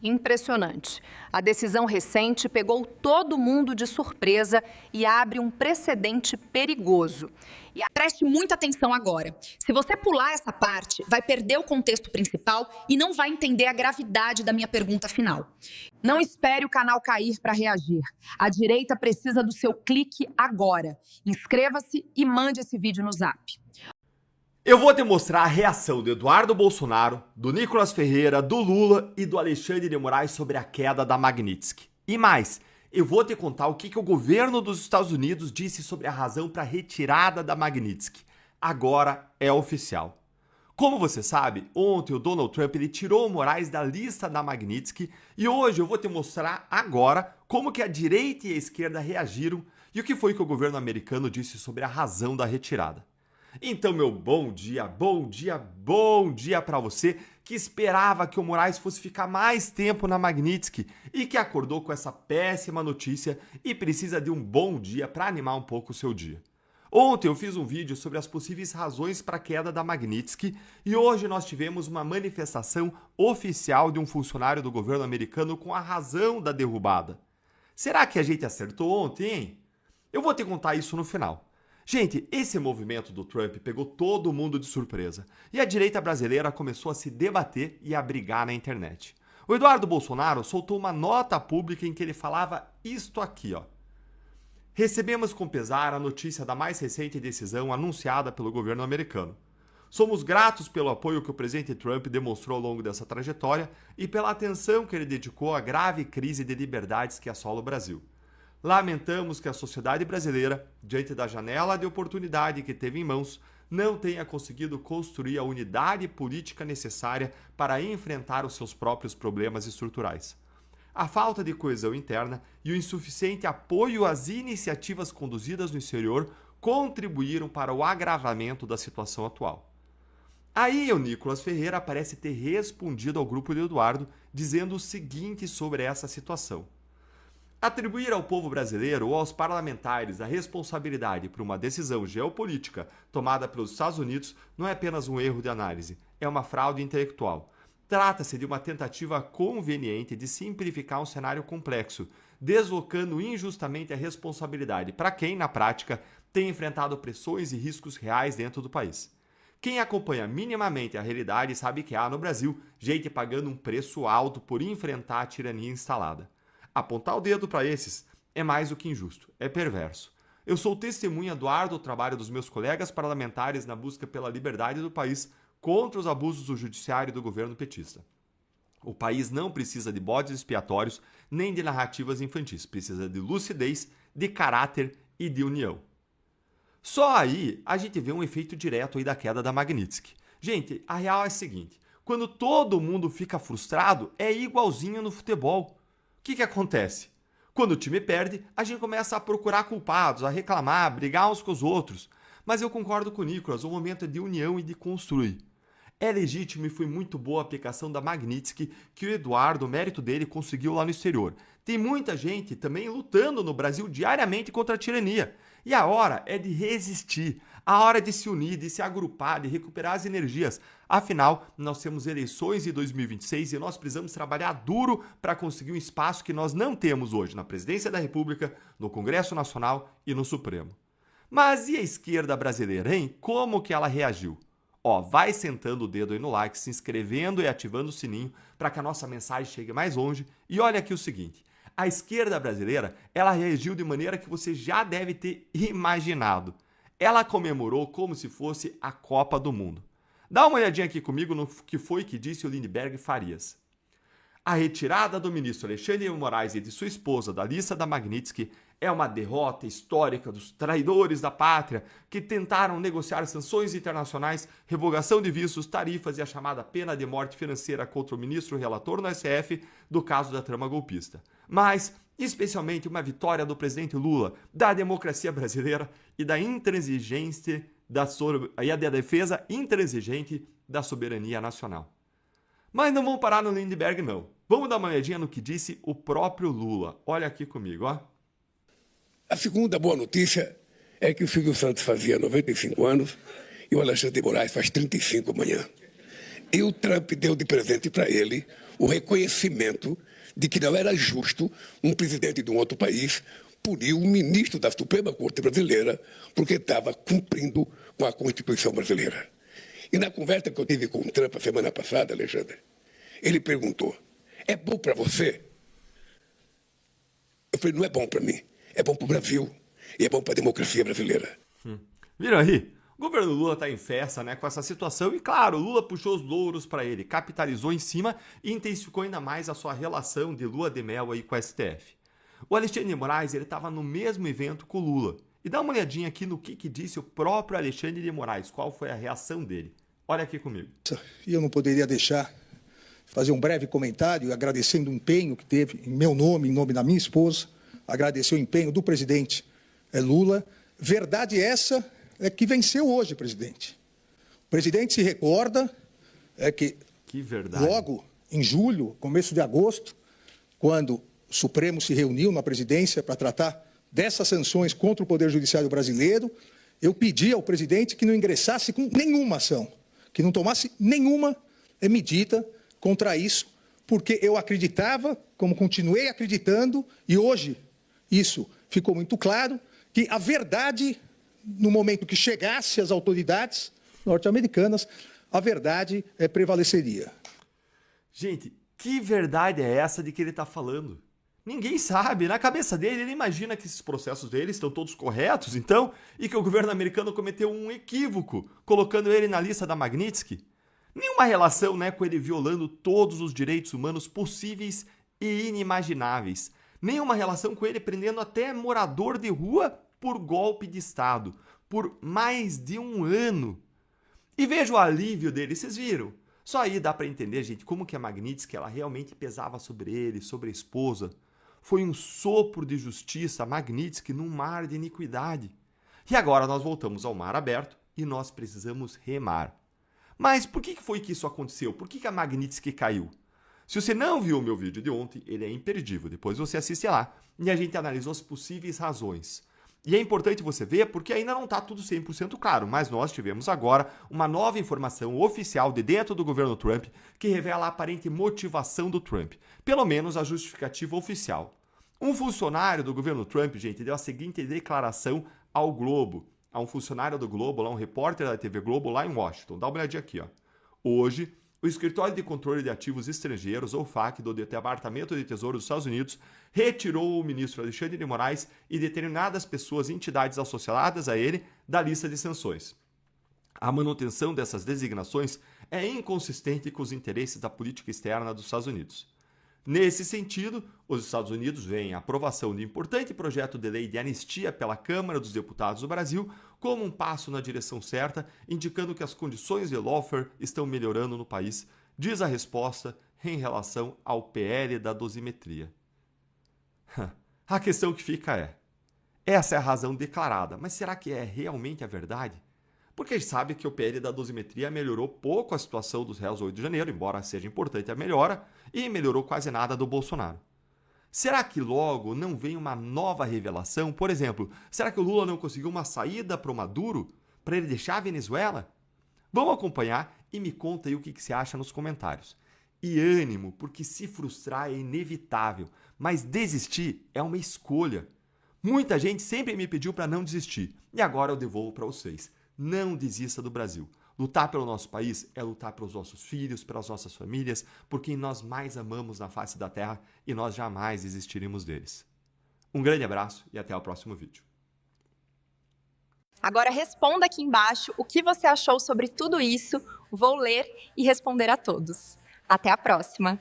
Impressionante. A decisão recente pegou todo mundo de surpresa e abre um precedente perigoso. E preste muita atenção agora. Se você pular essa parte, vai perder o contexto principal e não vai entender a gravidade da minha pergunta final. Não espere o canal cair para reagir. A direita precisa do seu clique agora. Inscreva-se e mande esse vídeo no Zap. Eu vou te mostrar a reação do Eduardo Bolsonaro, do Nicolas Ferreira, do Lula e do Alexandre de Moraes sobre a queda da Magnitsky. E mais, eu vou te contar o que o governo dos Estados Unidos disse sobre a razão para a retirada da Magnitsky. Agora é oficial. Como você sabe, ontem o Donald Trump ele tirou o Moraes da lista da Magnitsky e hoje eu vou te mostrar agora como que a direita e a esquerda reagiram e o que foi que o governo americano disse sobre a razão da retirada. Então, meu bom dia para você que esperava que o Moraes fosse ficar mais tempo na Magnitsky e que acordou com essa péssima notícia e precisa de um bom dia para animar um pouco o seu dia. Ontem eu fiz um vídeo sobre as possíveis razões para a queda da Magnitsky e hoje nós tivemos uma manifestação oficial de um funcionário do governo americano com a razão da derrubada. Será que a gente acertou ontem, hein? Eu vou te contar isso no final. Gente, esse movimento do Trump pegou todo mundo de surpresa e a direita brasileira começou a se debater e a brigar na internet. O Eduardo Bolsonaro soltou uma nota pública em que ele falava isto aqui, ó. Recebemos com pesar a notícia da mais recente decisão anunciada pelo governo americano. Somos gratos pelo apoio que o presidente Trump demonstrou ao longo dessa trajetória e pela atenção que ele dedicou à grave crise de liberdades que assola o Brasil. Lamentamos que a sociedade brasileira, diante da janela de oportunidade que teve em mãos, não tenha conseguido construir a unidade política necessária para enfrentar os seus próprios problemas estruturais. A falta de coesão interna e o insuficiente apoio às iniciativas conduzidas no exterior contribuíram para o agravamento da situação atual. Aí o Nicolas Ferreira parece ter respondido ao grupo de Eduardo, dizendo o seguinte sobre essa situação. Atribuir ao povo brasileiro ou aos parlamentares a responsabilidade por uma decisão geopolítica tomada pelos Estados Unidos não é apenas um erro de análise, é uma fraude intelectual. Trata-se de uma tentativa conveniente de simplificar um cenário complexo, deslocando injustamente a responsabilidade para quem, na prática, tem enfrentado pressões e riscos reais dentro do país. Quem acompanha minimamente a realidade sabe que há no Brasil gente pagando um preço alto por enfrentar a tirania instalada. Apontar o dedo para esses é mais do que injusto, é perverso. Eu sou testemunha do árduo trabalho dos meus colegas parlamentares na busca pela liberdade do país contra os abusos do judiciário e do governo petista. O país não precisa de bodes expiatórios nem de narrativas infantis, precisa de lucidez, de caráter e de união. Só aí a gente vê um efeito direto aí da queda da Magnitsky. Gente, a real é a seguinte, quando todo mundo fica frustrado, é igualzinho no futebol. O que acontece? Quando o time perde, a gente começa a procurar culpados, a reclamar, a brigar uns com os outros. Mas eu concordo com o Nicolas, o momento é de união e de construir. É legítimo e foi muito boa a aplicação da Magnitsky que o Eduardo, o mérito dele, conseguiu lá no exterior. Tem muita gente também lutando no Brasil diariamente contra a tirania. E a hora é de resistir, a hora de se unir, de se agrupar, de recuperar as energias. Afinal, nós temos eleições em 2026 e nós precisamos trabalhar duro para conseguir um espaço que nós não temos hoje na Presidência da República, no Congresso Nacional e no Supremo. Mas e a esquerda brasileira, hein? Como que ela reagiu? Ó, vai sentando o dedo aí no like, se inscrevendo e ativando o sininho para que a nossa mensagem chegue mais longe. E olha aqui o seguinte, a esquerda brasileira, ela reagiu de maneira que você já deve ter imaginado. Ela comemorou como se fosse a Copa do Mundo. Dá uma olhadinha aqui comigo no que foi que disse o Lindenberg Farias. A retirada do ministro Alexandre de Moraes e de sua esposa da lista da Magnitsky é uma derrota histórica dos traidores da pátria que tentaram negociar sanções internacionais, revogação de vistos, tarifas e a chamada pena de morte financeira contra o ministro relator no STF do caso da trama golpista. Mas, especialmente, uma vitória do presidente Lula, da democracia brasileira e da intransigência e da defesa intransigente da soberania nacional. Mas não vamos parar no Lindenberg, não. Vamos dar uma olhadinha no que disse o próprio Lula. Olha aqui comigo, ó. A segunda boa notícia é que o Silvio Santos fazia 95 anos e o Alexandre de Moraes faz 35 amanhã. E o Trump deu de presente para ele o reconhecimento de que não era justo um presidente de um outro país punir um ministro da Suprema Corte Brasileira porque estava cumprindo com a Constituição brasileira. E na conversa que eu tive com o Trump a semana passada, Alexandre, ele perguntou, é bom para você? Eu falei, não é bom para mim, é bom para o Brasil e é bom para a democracia brasileira. Viram aí? O governo Lula está em festa, né, com essa situação e, claro, Lula puxou os louros para ele, capitalizou em cima e intensificou ainda mais a sua relação de lua de mel aí com o STF. O Alexandre de Moraes estava no mesmo evento com o Lula. E dá uma olhadinha aqui no que disse o próprio Alexandre de Moraes, qual foi a reação dele. Olha aqui comigo. E eu não poderia deixar de fazer um breve comentário agradecendo o empenho que teve em meu nome, em nome da minha esposa, agradecer o empenho do presidente Lula. Verdade essa é que venceu hoje, presidente. O presidente se recorda que verdade. Logo em julho, começo de agosto, quando o Supremo se reuniu na presidência para tratar dessas sanções contra o Poder Judiciário brasileiro, eu pedi ao presidente que não ingressasse com nenhuma ação, que não tomasse nenhuma medida contra isso, porque eu acreditava, como continuei acreditando, e hoje isso ficou muito claro, que a verdade, no momento que chegasse às autoridades norte-americanas, a verdade prevaleceria. Gente, que verdade é essa de que ele está falando? Ninguém sabe. Na cabeça dele, ele imagina que esses processos dele estão todos corretos, então, e que o governo americano cometeu um equívoco, colocando ele na lista da Magnitsky. Nenhuma relação, né, com ele violando todos os direitos humanos possíveis e inimagináveis. Nenhuma relação com ele prendendo até morador de rua por golpe de Estado, por mais de um ano. E veja o alívio dele, vocês viram? Só aí dá para entender, gente, como que a Magnitsky ela realmente pesava sobre ele, sobre a esposa. Foi um sopro de justiça, a Magnitsky, num mar de iniquidade. E agora nós voltamos ao mar aberto e nós precisamos remar. Mas por que foi que isso aconteceu? Por que a Magnitsky caiu? Se você não viu o meu vídeo de ontem, ele é imperdível. Depois você assiste lá e a gente analisou as possíveis razões. E é importante você ver porque ainda não está tudo 100% claro, mas nós tivemos agora uma nova informação oficial de dentro do governo Trump que revela a aparente motivação do Trump, pelo menos a justificativa oficial. Um funcionário do governo Trump, gente, deu a seguinte declaração ao Globo, a um funcionário do Globo, lá um repórter da TV Globo lá em Washington. Dá uma olhadinha aqui, ó. Hoje, o Escritório de Controle de Ativos Estrangeiros, ou FAC, do Departamento de Tesouro dos Estados Unidos, retirou o ministro Alexandre de Moraes e determinadas pessoas e entidades associadas a ele da lista de sanções. A manutenção dessas designações é inconsistente com os interesses da política externa dos Estados Unidos. Nesse sentido, os Estados Unidos veem a aprovação de importante projeto de lei de anistia pela Câmara dos Deputados do Brasil como um passo na direção certa, indicando que as condições de lawfare estão melhorando no país, diz a resposta em relação ao PL da dosimetria. A questão que fica é, essa é a razão declarada, mas será que é realmente a verdade? Porque a gente sabe que o PL da dosimetria melhorou pouco a situação dos réus 8 de janeiro, embora seja importante a melhora, e melhorou quase nada do Bolsonaro. Será que logo não vem uma nova revelação? Por exemplo, será que o Lula não conseguiu uma saída para o Maduro, para ele deixar a Venezuela? Vamos acompanhar e me conta aí o que você acha nos comentários. E ânimo, porque se frustrar é inevitável, mas desistir é uma escolha. Muita gente sempre me pediu para não desistir, e agora eu devolvo para vocês. Não desista do Brasil. Lutar pelo nosso país é lutar pelos nossos filhos, pelas nossas famílias, por quem nós mais amamos na face da terra e nós jamais desistiremos deles. Um grande abraço e até o próximo vídeo. Agora responda aqui embaixo o que você achou sobre tudo isso. Vou ler e responder a todos. Até a próxima!